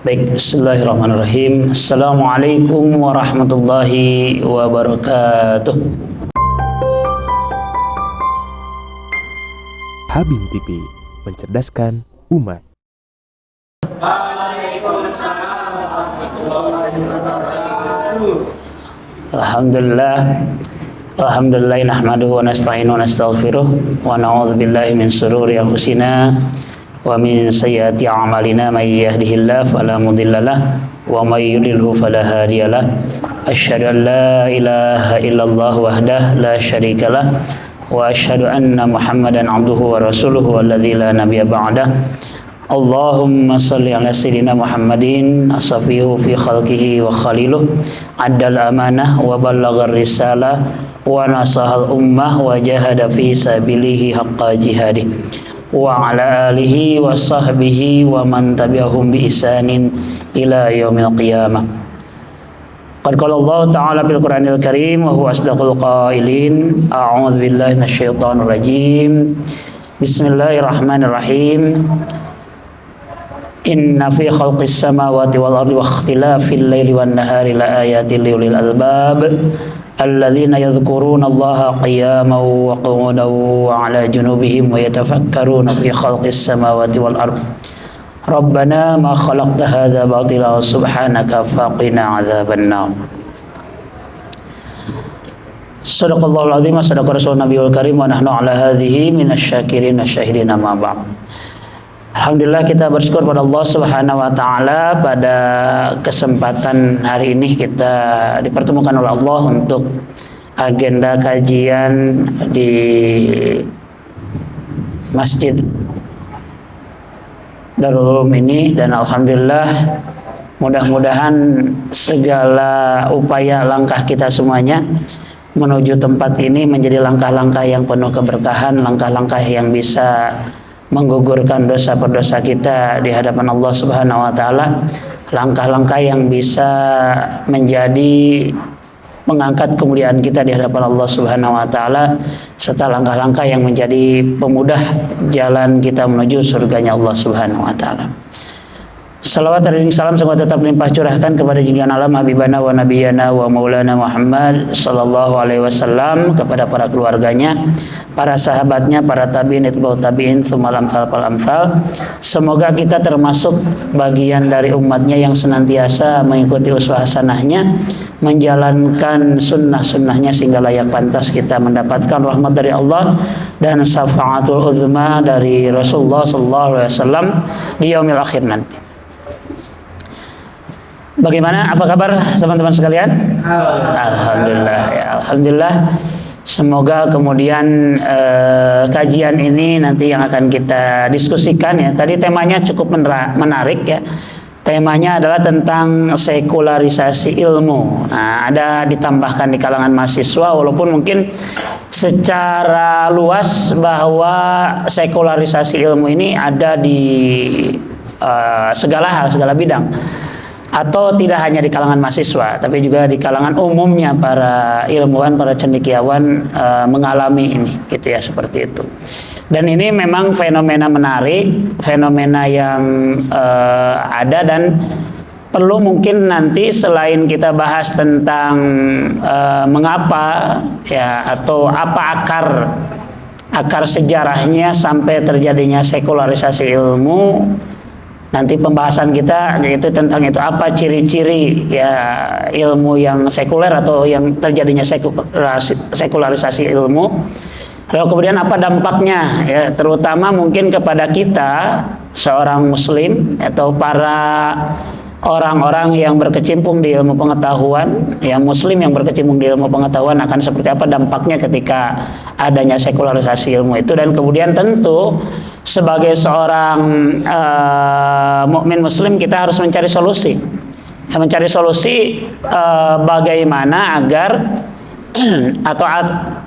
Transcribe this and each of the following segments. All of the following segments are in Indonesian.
Baik, bismillahirrahmanirrahim. Assalamualaikum warahmatullahi wabarakatuh. Habim TV, mencerdaskan umat. Waalaikumsalam warahmatullahi wabarakatuh. Alhamdulillah nahmaduhu wa nasta'inu wa nastaghfiruh wa na'udzu billahi min shururi anfusina wa min sayyiati a'malina may yahdihillahu fala mudhillalah wa may yudlilhu fala hadiyalah. Asyhadu an la ilaha illallah wahdahu la syarikalah wa asyhadu anna Muhammadan abduhu wa rasuluhu alladzi la nabiyya ba'dah. Allahumma salli ala sayyidina Muhammadin asafihu fi khalqihi wa khaliluh addal amanah wa ballaghar risalah wa nasahal ummah wa jahada fi sabilihi haqqa jihadih wa ala alihi wa sahbihi wa man tabi'ahum bi ihsanin ila yaumil qiyamah. Qad qala Allah ta'ala bil Qur'anil Karim wa huwa asdaqul qailin. A'udzu billahi minasyaitonir rajim. Bismillahirrahmanirrahim. Inna fi khalqis samawati wal ardi wa ikhtilafil laili wan nahari la ayatin liulil albab alladzina yadhkuruna Allaha qiyaman wa qu'udan wa 'ala junubihim wa yatafakkaruna fi khalqis samawati wal ardi Rabbana ma khalaqta hadza batila subhanaka faqina 'adzabannar. Shadaqallahul azim wa sadaqa rasulun nabiyul karim wa nahnu 'ala hadhihi minasyakirin wasyahidin ma ba'd. Alhamdulillah, kita bersyukur pada Allah Subhanahu wa taala pada kesempatan hari ini kita dipertemukan oleh Allah untuk agenda kajian di Masjid Darul Ulum ini, dan alhamdulillah mudah-mudahan segala upaya langkah kita semuanya menuju tempat ini menjadi langkah-langkah yang penuh keberkahan, langkah-langkah yang bisa menggugurkan dosa-dosa kita di hadapan Allah Subhanahu wa taala, langkah-langkah yang bisa menjadi mengangkat kemuliaan kita di hadapan Allah Subhanahu wa taala, serta langkah-langkah yang menjadi pemudah jalan kita menuju surganya Allah Subhanahu wa taala. Salawat dan salam semoga tetap melimpah curahkan kepada junjungan alam habibana wa nabiyana wa maulana Muhammad sallallahu alaihi wasallam, kepada para keluarganya, para sahabatnya, para tabi'in, itba'ut tabi'in, sumalam fal amsal. Semoga kita termasuk bagian dari umatnya yang senantiasa mengikuti uswah hasanahnya, menjalankan sunnah-sunnahnya sehingga layak pantas kita mendapatkan rahmat dari Allah dan syafaatul uzma dari Rasulullah sallallahu alaihi wasallam di yaumil akhir nanti. Bagaimana, apa kabar teman-teman sekalian? Alhamdulillah ya, alhamdulillah. Semoga kemudian kajian ini nanti yang akan kita diskusikan ya. Tadi temanya cukup menarik ya. Temanya adalah tentang sekularisasi ilmu. Nah, ada ditambahkan di kalangan mahasiswa, walaupun mungkin secara luas bahwa sekularisasi ilmu ini ada di segala hal, segala bidang. Atau tidak hanya di kalangan mahasiswa, tapi juga di kalangan umumnya para ilmuwan, para cendekiawan mengalami ini, gitu ya, seperti itu. Dan ini memang fenomena menarik, fenomena yang ada, dan perlu mungkin nanti selain kita bahas tentang mengapa ya, atau apa akar sejarahnya sampai terjadinya sekularisasi ilmu. Nanti pembahasan kita yaitu tentang itu, apa ciri-ciri ya ilmu yang sekuler atau yang terjadinya sekularisasi ilmu. Lalu kemudian apa dampaknya ya, terutama mungkin kepada kita seorang muslim atau para orang-orang yang berkecimpung di ilmu pengetahuan, yang muslim yang berkecimpung di ilmu pengetahuan, akan seperti apa dampaknya ketika adanya sekularisasi ilmu itu. Dan kemudian tentu sebagai seorang mukmin muslim kita harus mencari solusi. Mencari solusi bagaimana agar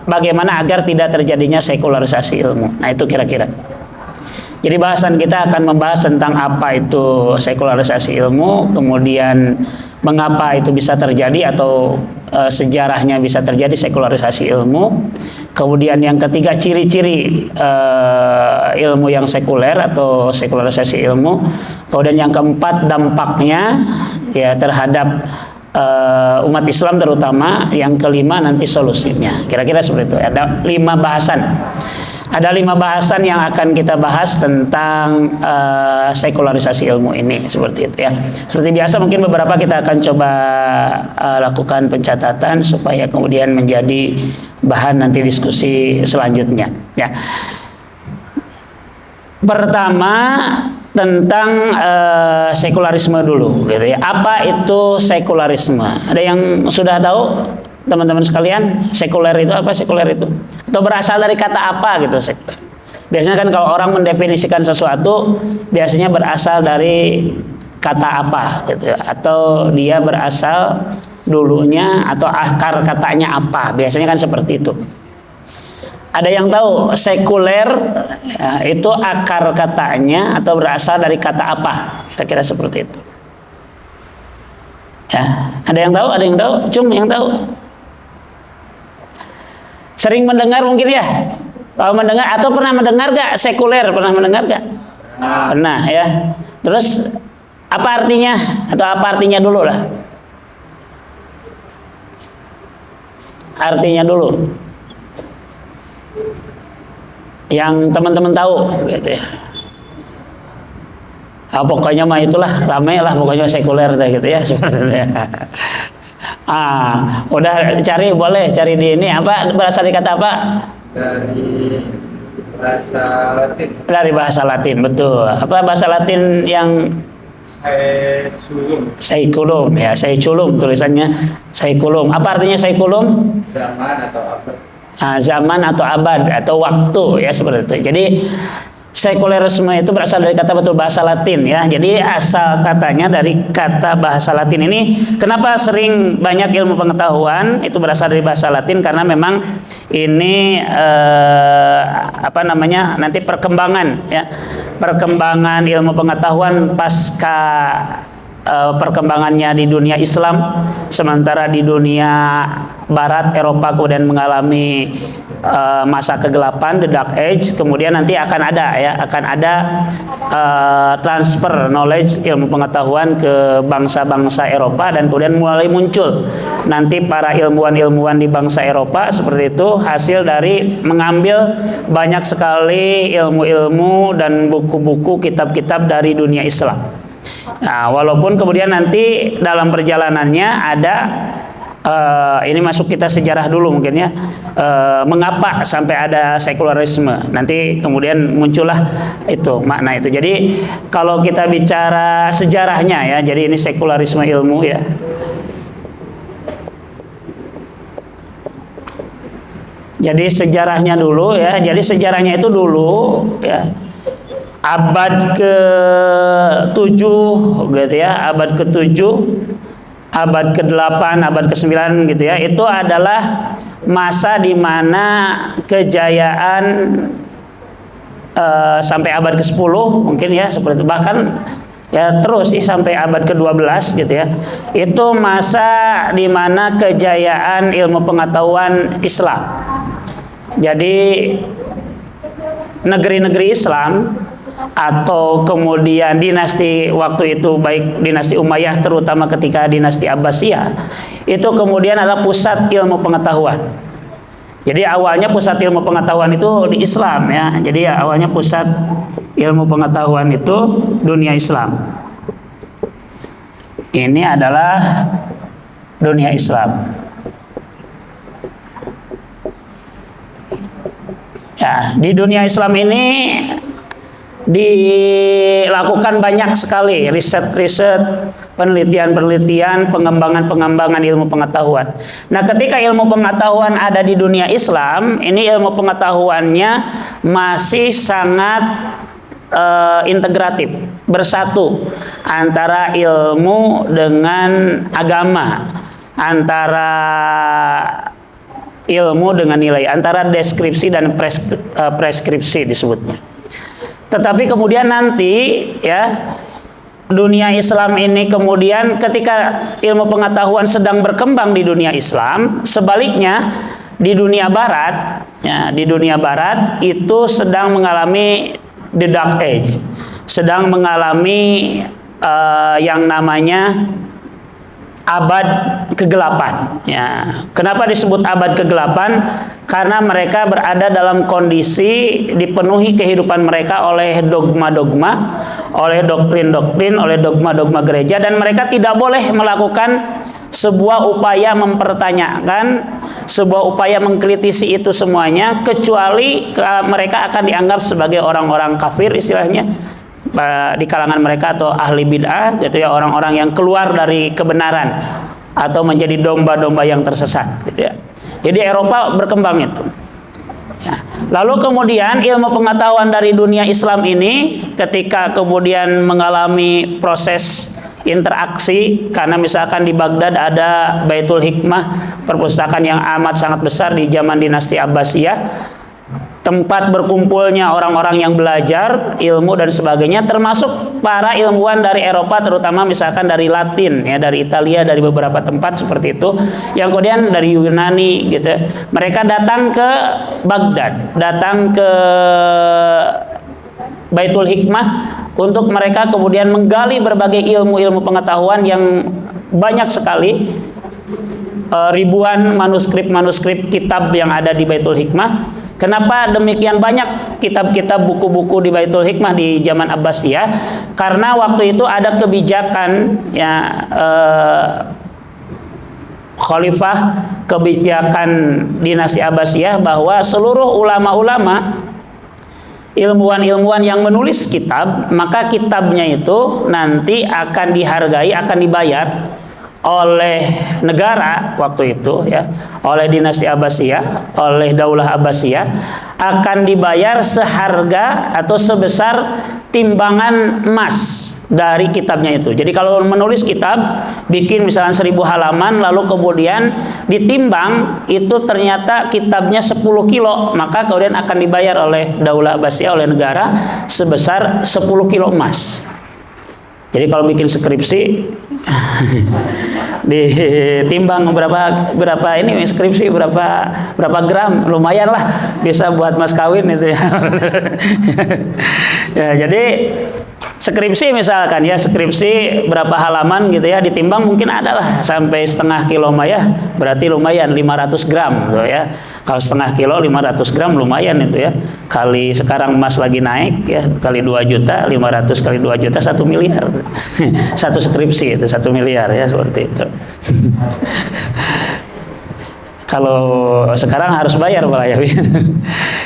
bagaimana agar tidak terjadinya sekularisasi ilmu. Nah, itu kira-kira. Jadi bahasan kita akan membahas tentang apa itu sekularisasi ilmu, kemudian mengapa itu bisa terjadi atau sejarahnya bisa terjadi sekularisasi ilmu. Kemudian yang ketiga, ciri-ciri ilmu yang sekuler atau sekularisasi ilmu. Kemudian yang keempat, dampaknya ya terhadap umat Islam terutama. Yang kelima, nanti solusinya. Kira-kira seperti itu. Ada 5 bahasan. Ada 5 bahasan yang akan kita bahas tentang sekularisasi ilmu ini, seperti itu ya. Seperti biasa mungkin beberapa kita akan coba lakukan pencatatan supaya kemudian menjadi bahan nanti diskusi selanjutnya ya. Pertama tentang sekularisme dulu gitu ya. Apa itu sekularisme? Ada yang sudah tahu? Teman-teman sekalian, sekuler itu apa? Sekuler itu atau berasal dari kata apa gitu? Sekuler. Biasanya kan kalau orang mendefinisikan sesuatu biasanya berasal dari kata apa gitu, atau dia berasal dulunya atau akar katanya apa? Biasanya kan seperti itu. Ada yang tahu sekuler ya, itu akar katanya atau berasal dari kata apa? Kira-kira seperti itu. Ya, ada yang tahu? Ada yang tahu? Yang tahu? Sering mendengar mungkin ya, kalau mendengar atau pernah mendengar gak sekuler? Pernah mendengar gak? Pernah ya. Terus apa artinya? Atau apa artinya dulu lah? Artinya dulu. Yang teman-teman tahu gitu ya. Pokoknya mah itulah, ramai lah pokoknya sekuler gitu ya, seperti itu ya. Udah cari, boleh cari di ini apa, berasal dari kata apa? Dari bahasa Latin. Dari bahasa Latin, betul. Apa bahasa Latin yang Saeculum ya, Saeculum tulisannya Saeculum. Apa artinya Saeculum? Zaman atau abad. Zaman atau abad atau waktu ya, seperti itu. Jadi sekulerisme itu berasal dari kata betul bahasa Latin ya. Jadi asal katanya dari kata bahasa Latin ini. Kenapa sering banyak ilmu pengetahuan itu berasal dari bahasa Latin? Karena memang ini nanti perkembangan ya, perkembangan ilmu pengetahuan pasca perkembangannya di dunia Islam, sementara di dunia Barat Eropa kemudian mengalami masa kegelapan, the dark age. Kemudian nanti akan ada transfer knowledge, ilmu pengetahuan ke bangsa-bangsa Eropa, dan kemudian mulai muncul nanti para ilmuwan-ilmuwan di bangsa Eropa seperti itu, hasil dari mengambil banyak sekali ilmu-ilmu dan buku-buku, kitab-kitab dari dunia Islam. Nah, walaupun kemudian nanti dalam perjalanannya ada ini masuk kita sejarah dulu mungkin ya, mengapa sampai ada sekularisme. Nanti kemudian muncullah itu makna itu. Jadi kalau kita bicara sejarahnya ya, jadi ini sekularisme ilmu ya. Jadi sejarahnya dulu ya. Jadi sejarahnya itu dulu ya, abad ke-7 gitu ya, abad ke-7, abad ke-8, abad ke-9 gitu ya. Itu adalah masa di mana kejayaan sampai abad ke-10 mungkin ya, seperti itu. Bahkan ya terus sih sampai abad ke-12 gitu ya. Itu masa di mana kejayaan ilmu pengetahuan Islam. Jadi negeri-negeri Islam atau kemudian dinasti waktu itu, baik dinasti Umayyah terutama ketika dinasti Abbasiyah, itu kemudian adalah pusat ilmu pengetahuan. Jadi awalnya pusat ilmu pengetahuan itu di Islam ya. Jadi ya awalnya pusat ilmu pengetahuan itu dunia Islam. Ini adalah dunia Islam. Ya, di dunia Islam ini dilakukan banyak sekali riset-riset, penelitian-penelitian, pengembangan-pengembangan ilmu pengetahuan. Nah, ketika ilmu pengetahuan ada di dunia Islam, ini ilmu pengetahuannya masih sangat integratif, bersatu antara ilmu dengan agama, antara ilmu dengan nilai, antara deskripsi dan preskripsi disebutnya. Tetapi kemudian nanti ya dunia Islam ini kemudian ketika ilmu pengetahuan sedang berkembang di dunia Islam, sebaliknya di dunia Barat, ya, di dunia Barat itu sedang mengalami the dark age, sedang mengalami yang namanya abad kegelapan. Ya, kenapa disebut abad kegelapan? Karena mereka berada dalam kondisi dipenuhi kehidupan mereka oleh dogma-dogma, oleh doktrin-doktrin, oleh dogma-dogma gereja, dan mereka tidak boleh melakukan sebuah upaya mempertanyakan, sebuah upaya mengkritisi itu semuanya, kecuali mereka akan dianggap sebagai orang-orang kafir istilahnya di kalangan mereka, atau ahli bid'ah gitu ya, orang-orang yang keluar dari kebenaran atau menjadi domba-domba yang tersesat gitu ya. Jadi Eropa berkembang itu ya. Lalu kemudian ilmu pengetahuan dari dunia Islam ini ketika kemudian mengalami proses interaksi, karena misalkan di Baghdad ada Baitul Hikmah, perpustakaan yang amat sangat besar di zaman dinasti Abbasiyah, tempat berkumpulnya orang-orang yang belajar ilmu dan sebagainya, termasuk para ilmuwan dari Eropa, terutama misalkan dari Latin ya, dari Italia, dari beberapa tempat seperti itu, yang kemudian dari Yunani gitu. Mereka datang ke Baghdad, datang ke Baitul Hikmah untuk mereka kemudian menggali berbagai ilmu-ilmu pengetahuan yang banyak sekali, ribuan manuskrip-manuskrip kitab yang ada di Baitul Hikmah. Kenapa demikian banyak kitab-kitab, buku-buku di Baitul Hikmah di zaman Abbasiyah? Karena waktu itu ada kebijakan ya, khalifah, kebijakan dinasti Abbasiyah, bahwa seluruh ulama-ulama, ilmuwan-ilmuwan yang menulis kitab, maka kitabnya itu nanti akan dihargai, akan dibayar oleh negara waktu itu ya, oleh dinasti Abbasiyah, oleh Daulah Abbasiyah, akan dibayar seharga atau sebesar timbangan emas dari kitabnya itu. Jadi kalau menulis kitab, bikin misalnya 1000 halaman, lalu kemudian ditimbang, itu ternyata kitabnya 10 kilo, maka kemudian akan dibayar oleh Daulah Abbasiyah, oleh negara, sebesar 10 kilo emas. Jadi kalau bikin skripsi ditimbang berapa ini skripsi, berapa gram, lumayan lah, bisa buat mas kawin itu ya. Ya, jadi skripsi misalkan ya, skripsi berapa halaman gitu ya, ditimbang mungkin adalah sampai setengah kilo ya, berarti lumayan 500 gram gitu ya. Kalau setengah kilo 500 gram lumayan itu ya. Kali sekarang emas lagi naik ya, kali 2 juta, 500 kali 2 juta 1 miliar. Satu skripsi itu 1 miliar ya, seperti itu. Kalau sekarang harus bayar malah ya.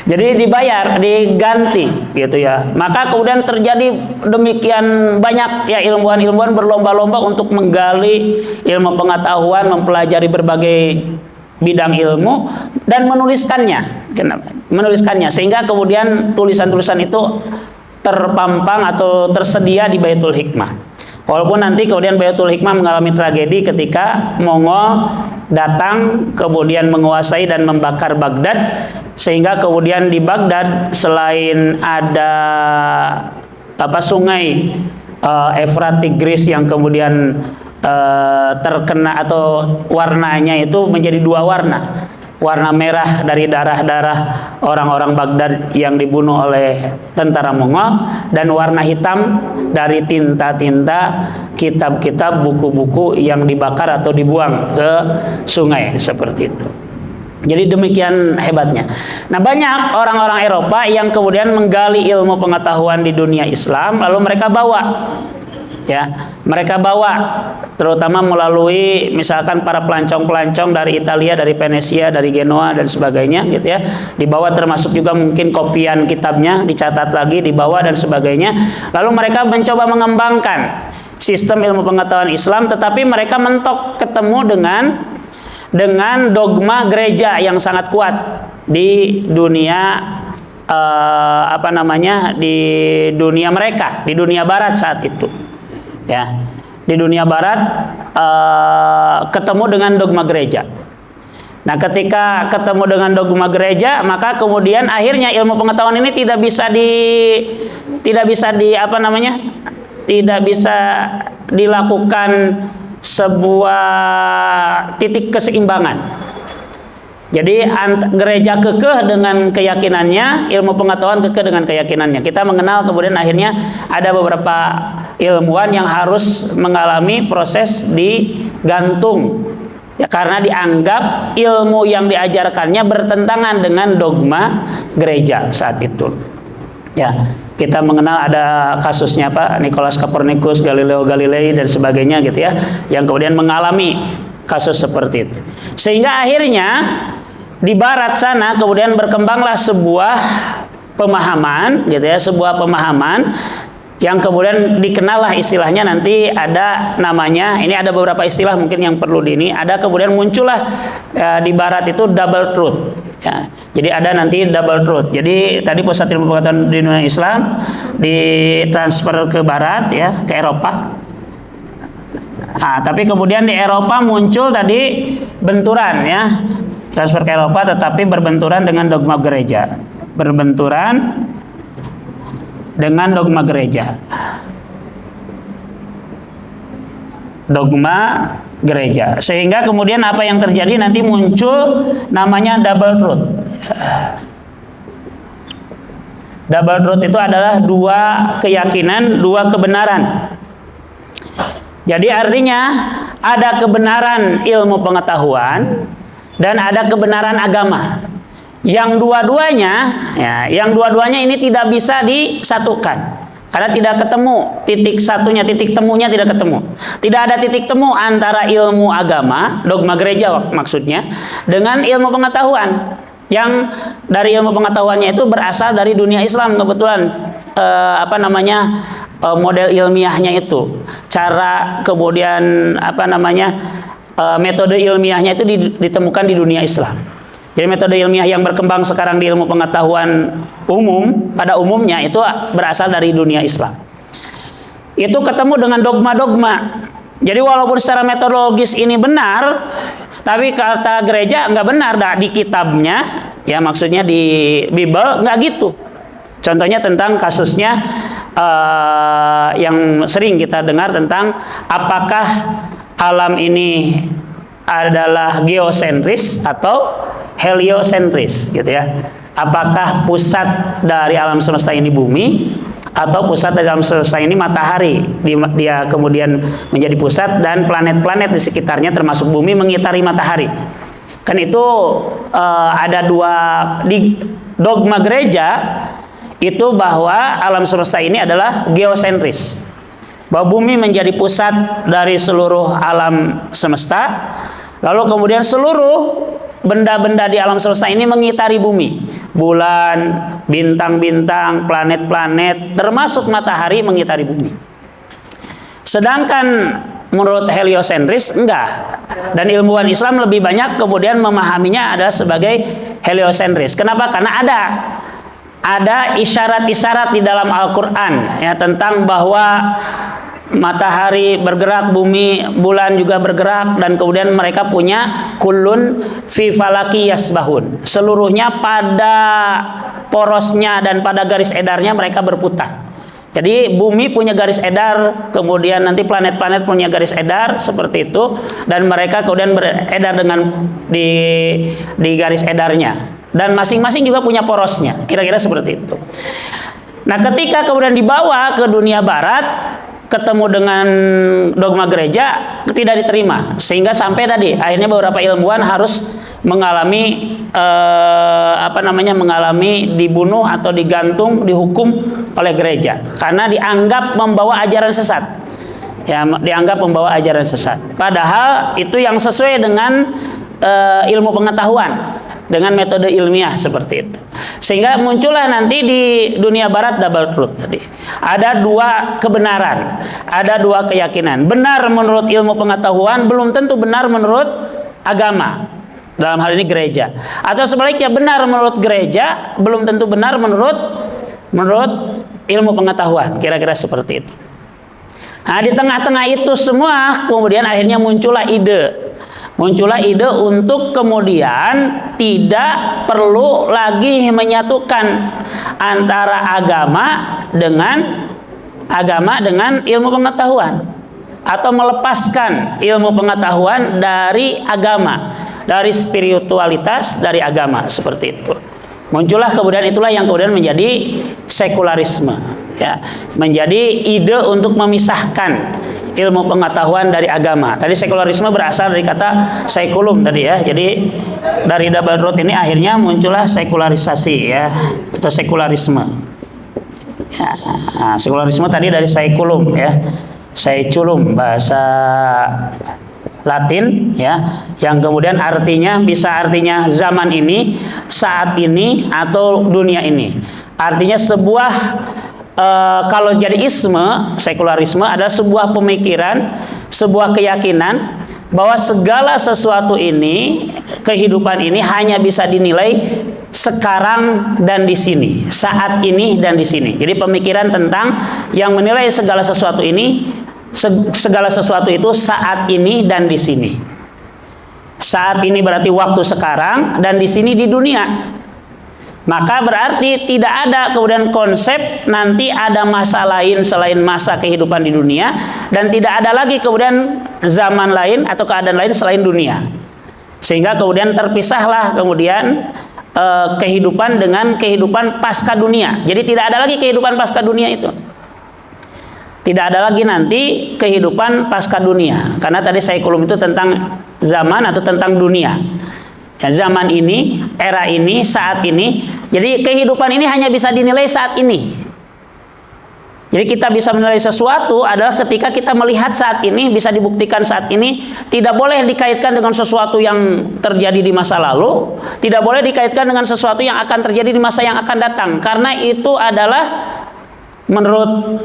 Jadi dibayar, diganti gitu ya. Maka kemudian terjadi demikian banyak ya, ilmuwan-ilmuwan berlomba-lomba untuk menggali ilmu pengetahuan, mempelajari berbagai bidang ilmu dan menuliskannya. Menuliskannya sehingga kemudian tulisan-tulisan itu terpampang atau tersedia di Baitul Hikmah. Walaupun nanti kemudian Baitul Hikmah mengalami tragedi ketika Mongol datang kemudian menguasai dan membakar Baghdad, sehingga kemudian di Baghdad selain ada sungai Efrat Tigris yang kemudian terkena atau warnanya itu menjadi 2 warna. Warna merah dari darah-darah orang-orang Baghdad yang dibunuh oleh tentara Mongol, dan warna hitam dari tinta-tinta kitab-kitab, buku-buku yang dibakar atau dibuang ke sungai seperti itu. Jadi demikian hebatnya. Nah, banyak orang-orang Eropa yang kemudian menggali ilmu pengetahuan di dunia Islam, lalu mereka bawa terutama melalui misalkan para pelancong-pelancong dari Italia, dari Venesia, dari Genoa dan sebagainya gitu ya. Dibawa, termasuk juga mungkin kopian kitabnya dicatat lagi, dibawa dan sebagainya. Lalu mereka mencoba mengembangkan sistem ilmu pengetahuan Islam, tetapi mereka mentok ketemu dengan dogma gereja yang sangat kuat di dunia di dunia mereka, di dunia Barat saat itu. Ya, di dunia Barat ketemu dengan dogma gereja. Nah, ketika ketemu dengan dogma gereja, maka kemudian akhirnya ilmu pengetahuan ini tidak bisa dilakukan sebuah titik keseimbangan. Jadi gereja kekeh dengan keyakinannya, ilmu pengetahuan kekeh dengan keyakinannya. Kita mengenal kemudian akhirnya ada beberapa ilmuwan yang harus mengalami proses digantung. Ya, karena dianggap ilmu yang diajarkannya bertentangan dengan dogma gereja saat itu. Ya, kita mengenal ada kasusnya Pak Nicholas Copernicus, Galileo Galilei dan sebagainya gitu ya, yang kemudian mengalami kasus seperti itu. Sehingga akhirnya di barat sana kemudian berkembanglah sebuah pemahaman gitu ya, sebuah pemahaman yang kemudian dikenal lah istilahnya, nanti ada namanya, ini ada beberapa istilah mungkin yang perlu ada kemudian muncullah di barat itu double truth ya. Jadi ada nanti double truth. Jadi tadi pusat ilmu pengetahuan di dunia Islam ditransfer ke barat ya, ke Eropa. Nah, tapi kemudian di Eropa muncul tadi benturan ya, transfer ke Eropa tetapi berbenturan dengan dogma gereja, berbenturan dengan dogma gereja. Dogma gereja. Sehingga kemudian apa yang terjadi nanti muncul namanya double truth. Double truth itu adalah dua keyakinan, dua kebenaran. Jadi artinya ada kebenaran ilmu pengetahuan dan ada kebenaran agama. Yang dua-duanya ini tidak bisa disatukan karena tidak ketemu titik temunya tidak ketemu. Tidak ada titik temu antara ilmu agama, dogma gereja maksudnya, dengan ilmu pengetahuan. Yang dari ilmu pengetahuannya itu berasal dari dunia Islam kebetulan, model ilmiahnya itu, cara kemudian metode ilmiahnya itu ditemukan di dunia Islam. Jadi metode ilmiah yang berkembang sekarang di ilmu pengetahuan umum, pada umumnya itu berasal dari dunia Islam. Itu ketemu dengan dogma-dogma. Jadi walaupun secara metodologis ini benar, tapi kata gereja nggak benar di kitabnya, ya maksudnya di Bible nggak gitu. Contohnya tentang kasusnya yang sering kita dengar tentang apakah alam ini adalah geosentris atau heliosentris gitu ya. Apakah pusat dari alam semesta ini bumi atau pusat dari alam semesta ini matahari, dia kemudian menjadi pusat dan planet-planet di sekitarnya termasuk bumi mengitari matahari. Kan itu ada dua di dogma gereja itu bahwa alam semesta ini adalah geosentris, bahwa bumi menjadi pusat dari seluruh alam semesta, lalu kemudian seluruh benda-benda di alam semesta ini mengitari bumi, bulan, bintang-bintang, planet-planet, termasuk matahari mengitari bumi. Sedangkan menurut heliosentris enggak, dan ilmuwan Islam lebih banyak kemudian memahaminya adalah sebagai heliosentris. Kenapa? Karena ada isyarat-isyarat di dalam Al-Quran ya, tentang bahwa matahari bergerak, bumi, bulan juga bergerak, dan kemudian mereka punya kullun fi falaki yasbahun. Seluruhnya pada porosnya dan pada garis edarnya mereka berputar. Jadi bumi punya garis edar, kemudian nanti planet-planet punya garis edar seperti itu, dan mereka kemudian beredar dengan di garis edarnya, dan masing-masing juga punya porosnya, kira-kira seperti itu. Nah, ketika kemudian dibawa ke dunia barat, ketemu dengan dogma gereja, tidak diterima, sehingga sampai tadi akhirnya beberapa ilmuwan harus mengalami mengalami dibunuh atau digantung, dihukum oleh gereja karena dianggap membawa ajaran sesat. Ya, dianggap membawa ajaran sesat. Padahal itu yang sesuai dengan ilmu pengetahuan, dengan metode ilmiah seperti itu. Sehingga muncullah nanti di dunia barat double truth tadi. Ada dua kebenaran, ada dua keyakinan. Benar menurut ilmu pengetahuan, belum tentu benar menurut agama. Dalam hal ini gereja. Atau sebaliknya, benar menurut gereja, belum tentu benar menurut ilmu pengetahuan. Kira-kira seperti itu. Nah, di tengah-tengah itu semua kemudian akhirnya muncullah ide muncullah ide untuk kemudian tidak perlu lagi menyatukan antara agama dengan ilmu pengetahuan, atau melepaskan ilmu pengetahuan dari agama, dari spiritualitas dari agama, seperti itu. Muncullah kemudian, itulah yang kemudian menjadi sekularisme, ya, menjadi ide untuk memisahkan ilmu pengetahuan dari agama. Tadi sekularisme berasal dari kata sekulum tadi, ya. Jadi dari double root ini akhirnya muncullah sekularisasi, ya, atau sekularisme. Ya, nah, sekularisme tadi dari sekulum, ya, seculum bahasa Latin, ya, yang kemudian artinya bisa artinya zaman ini, saat ini, atau dunia ini. Artinya sebuah kalau jadi isme, sekularisme adalah sebuah pemikiran, sebuah keyakinan bahwa segala sesuatu ini, kehidupan ini hanya bisa dinilai sekarang dan di sini, saat ini dan di sini. Jadi pemikiran tentang yang menilai segala sesuatu ini, segala sesuatu itu saat ini dan di sini. Saat ini berarti waktu sekarang, dan di sini di dunia. Maka berarti tidak ada kemudian konsep nanti ada masa lain selain masa kehidupan di dunia, dan tidak ada lagi kemudian zaman lain atau keadaan lain selain dunia. Sehingga kemudian terpisahlah kemudian kehidupan dengan kehidupan pasca dunia. Jadi tidak ada lagi kehidupan pasca dunia itu. Tidak ada lagi nanti kehidupan pasca dunia, karena tadi sekulum itu tentang zaman atau tentang dunia, ya, zaman ini, era ini, saat ini. Jadi kehidupan ini hanya bisa dinilai saat ini. Jadi kita bisa menilai sesuatu adalah ketika kita melihat saat ini, bisa dibuktikan saat ini. Tidak boleh dikaitkan dengan sesuatu yang terjadi di masa lalu, tidak boleh dikaitkan dengan sesuatu yang akan terjadi di masa yang akan datang, karena itu adalah menurut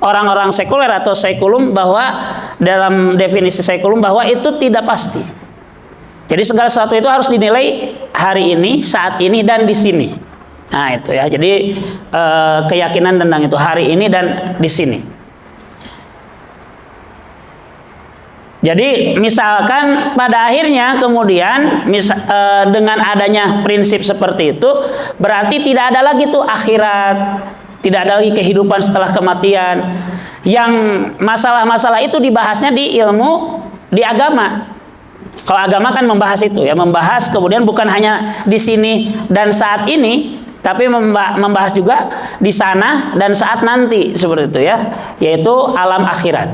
orang-orang sekuler atau sekulum, bahwa dalam definisi sekulum bahwa itu tidak pasti. Jadi segala sesuatu itu harus dinilai hari ini, saat ini, dan di sini. Nah itu, ya. Jadi keyakinan tentang itu hari ini dan di sini. Jadi misalkan pada akhirnya kemudian dengan adanya prinsip seperti itu, berarti tidak ada lagi tuh akhirat, tidak ada lagi kehidupan setelah kematian. Yang masalah-masalah itu dibahasnya di ilmu, di agama. Kalau agama kan membahas itu, ya, membahas kemudian bukan hanya di sini dan saat ini, tapi membahas juga di sana dan saat nanti, seperti itu, ya, yaitu alam akhirat.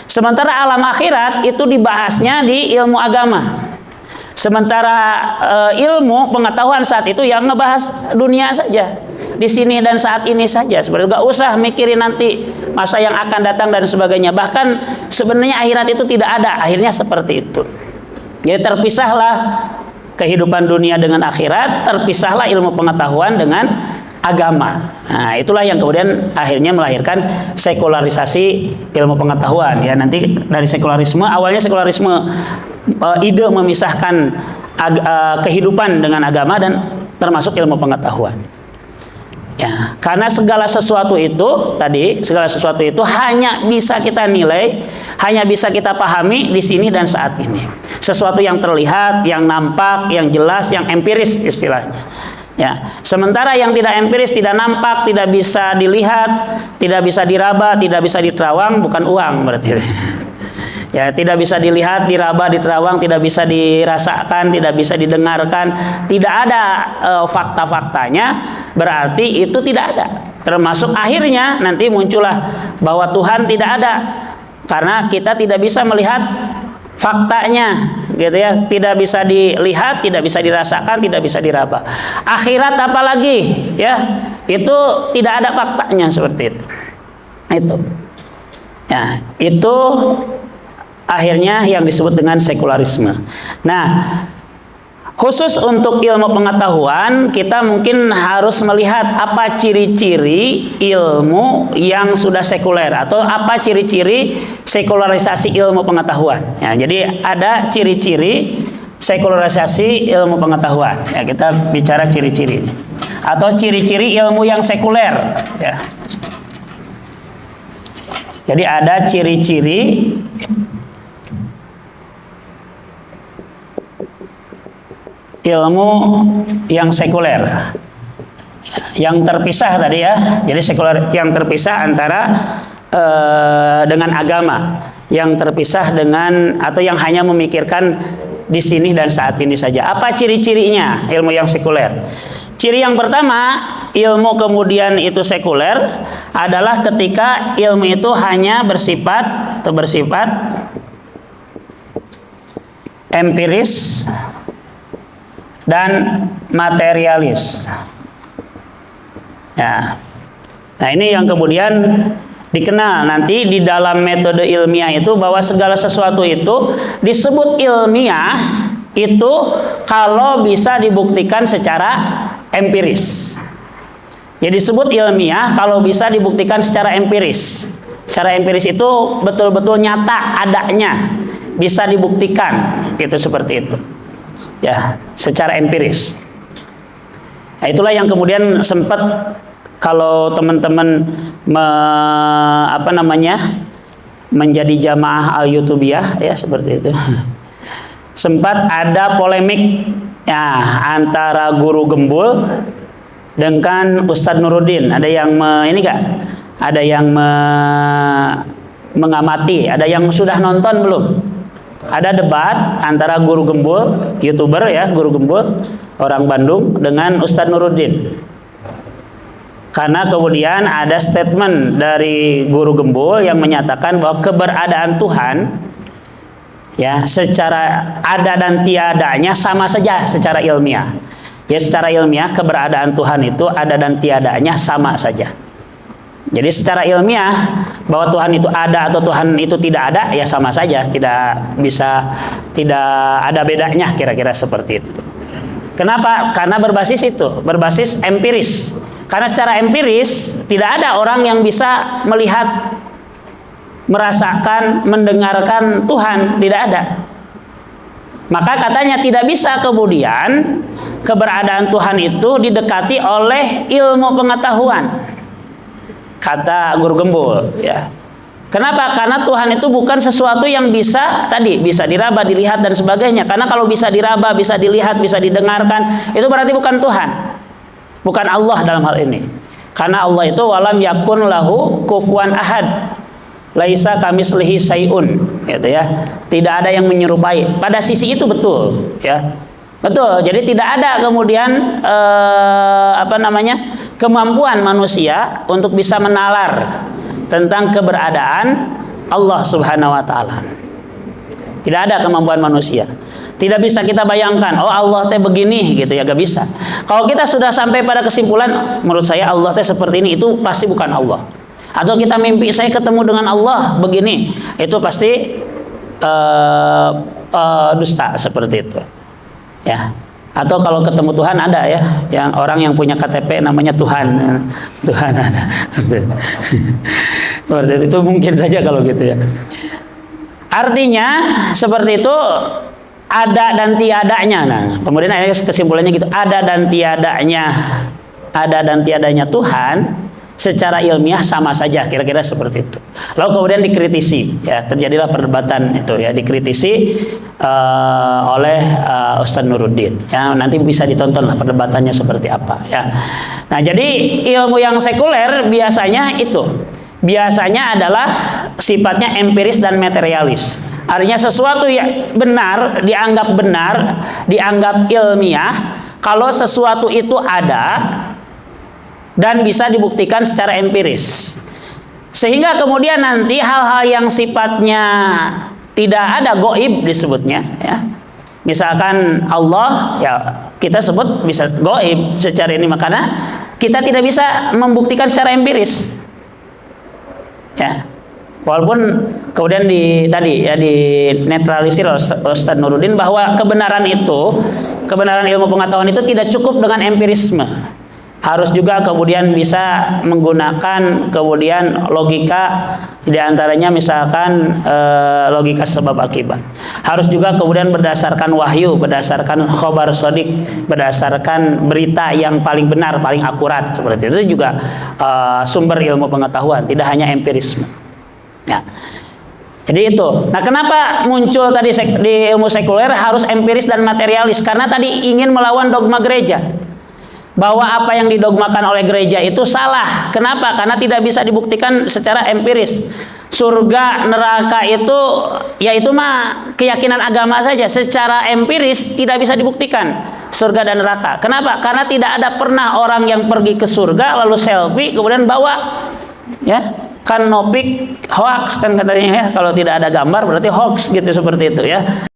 Sementara alam akhirat itu dibahasnya di ilmu agama. Sementara ilmu pengetahuan saat itu yang ngebahas dunia saja, di sini dan saat ini saja. Sebenarnya nggak usah mikirin nanti masa yang akan datang dan sebagainya. Bahkan sebenarnya akhirat itu tidak ada. Akhirnya seperti itu. Jadi terpisahlah kehidupan dunia dengan akhirat, terpisahlah ilmu pengetahuan dengan agama. Nah, itulah yang kemudian akhirnya melahirkan sekularisasi ilmu pengetahuan, ya. Nanti dari sekularisme, awalnya sekularisme ide memisahkan kehidupan dengan agama dan termasuk ilmu pengetahuan. Ya, karena segala sesuatu itu tadi, segala sesuatu itu hanya bisa kita nilai, hanya bisa kita pahami di sini dan saat ini. Sesuatu yang terlihat, yang nampak, yang jelas, yang empiris istilahnya. Ya, sementara yang tidak empiris, tidak nampak, tidak bisa dilihat, tidak bisa diraba, tidak bisa diterawang, bukan uang berarti. Ya, tidak bisa dilihat, diraba, diterawang, tidak bisa dirasakan, tidak bisa didengarkan, tidak ada fakta-faktanya, berarti itu tidak ada. Termasuk akhirnya nanti muncullah bahwa Tuhan tidak ada, karena kita tidak bisa melihat faktanya, gitu ya, tidak bisa dilihat, tidak bisa dirasakan, tidak bisa diraba. Akhirat apalagi, ya, itu tidak ada faktanya, seperti itu. Ya, itu akhirnya yang disebut dengan sekularisme. Nah, khusus untuk ilmu pengetahuan, kita mungkin harus melihat apa ciri-ciri ilmu yang sudah sekuler, atau apa ciri-ciri sekularisasi ilmu pengetahuan. Ya, jadi ada ciri-ciri sekularisasi ilmu pengetahuan. Ya, kita bicara ciri-ciri atau ciri-ciri ilmu yang sekuler. Ya. Jadi ada ciri-ciri ilmu yang sekuler, yang terpisah tadi ya. Jadi sekuler yang terpisah antara dengan agama, yang terpisah dengan atau yang hanya memikirkan di sini dan saat ini saja. Apa ciri-cirinya ilmu yang sekuler? Ciri yang pertama, ilmu kemudian itu sekuler adalah ketika ilmu itu hanya bersifat empiris dan materialis. Ya. Nah, ini yang kemudian dikenal nanti di dalam metode ilmiah itu, bahwa segala sesuatu itu disebut ilmiah itu kalau bisa dibuktikan secara empiris. Jadi disebut ilmiah kalau bisa dibuktikan secara empiris. Secara empiris itu betul-betul nyata adanya, bisa dibuktikan, gitu, seperti itu. Ya, secara empiris. Nah, itulah yang kemudian sempat kalau teman-teman menjadi jamaah al-Yutubiyah ya, seperti itu. Sempat ada polemik ya antara guru Gembul dengan Ustadz Nuruddin. Ada yang ada yang mengamati, ada yang sudah nonton belum? Ada debat antara guru Gembul, YouTuber ya, guru Gembul orang Bandung dengan Ustadz Nuruddin. Karena kemudian ada statement dari guru Gembul yang menyatakan bahwa keberadaan Tuhan ya secara ada dan tiadanya sama saja secara ilmiah. Ya, secara ilmiah keberadaan Tuhan itu ada dan tiadanya sama saja. Jadi secara ilmiah bahwa Tuhan itu ada atau Tuhan itu tidak ada ya sama saja, tidak ada bedanya, kira-kira seperti itu. Kenapa? Karena berbasis empiris. Karena secara empiris tidak ada orang yang bisa melihat, merasakan, mendengarkan Tuhan, tidak ada. Maka katanya tidak bisa kemudian keberadaan Tuhan itu didekati oleh ilmu pengetahuan. Kata guru Gembul ya. Kenapa? Karena Tuhan itu bukan sesuatu yang bisa diraba, dilihat dan sebagainya. Karena kalau bisa diraba, bisa dilihat, bisa didengarkan, itu berarti bukan Tuhan. Bukan Allah dalam hal ini. Karena Allah itu walam yakun lahu kufuwan ahad. Laisa kamislihi syai'un, gitu ya. Tidak ada yang menyerupai. Pada sisi itu betul, ya. Betul. Jadi tidak ada kemudian kemampuan manusia untuk bisa menalar tentang keberadaan Allah Subhanahu wa taala. Tidak ada kemampuan manusia. Tidak bisa kita bayangkan, oh Allah teh begini gitu ya, gak bisa. Kalau kita sudah sampai pada kesimpulan, menurut saya Allah teh seperti ini, itu pasti bukan Allah. Atau kita mimpi saya ketemu dengan Allah begini, itu pasti dusta, seperti itu. Ya. Atau kalau ketemu Tuhan ada ya, yang orang yang punya KTP namanya Tuhan ada. Seperti itu mungkin saja kalau gitu ya. Artinya seperti itu, ada dan tiadanya. Nah, kemudian kesimpulannya gitu, ada dan tiadanya Tuhan secara ilmiah sama saja, kira-kira seperti itu. Lalu kemudian dikritisi, ya terjadilah perdebatan itu ya, dikritisi oleh Ustadz Nuruddin. Ya, nanti bisa ditonton lah perdebatannya seperti apa ya. Nah, jadi ilmu yang sekuler biasanya adalah sifatnya empiris dan materialis. Artinya sesuatu yang benar, dianggap ilmiah kalau sesuatu itu ada dan bisa dibuktikan secara empiris. Sehingga kemudian nanti hal-hal yang sifatnya tidak ada, goib disebutnya ya. Misalkan Allah ya kita sebut bisa goib secara ini, makanya kita tidak bisa membuktikan secara empiris. Ya. Walaupun kemudian dinetralisir Ustadz Nuruddin bahwa kebenaran ilmu pengetahuan itu tidak cukup dengan empirisme. Harus juga kemudian bisa menggunakan kemudian logika, diantaranya misalkan logika sebab akibat. Harus juga kemudian berdasarkan wahyu, berdasarkan khobar sodik, berdasarkan berita yang paling benar, paling akurat, seperti itu juga sumber ilmu pengetahuan, tidak hanya empirisme. Ya. Jadi itu. Nah, kenapa muncul tadi di ilmu sekuler harus empiris dan materialis? Karena tadi ingin melawan dogma gereja. Bahwa apa yang didogmakan oleh gereja itu salah. Kenapa? Karena tidak bisa dibuktikan secara empiris. Surga, neraka itu ya itu mah keyakinan agama saja. Secara empiris tidak bisa dibuktikan surga dan neraka. Kenapa? Karena tidak ada pernah orang yang pergi ke surga lalu selfie kemudian bawa ya kan, hoax kan katanya ya, kalau tidak ada gambar berarti hoax gitu, seperti itu ya.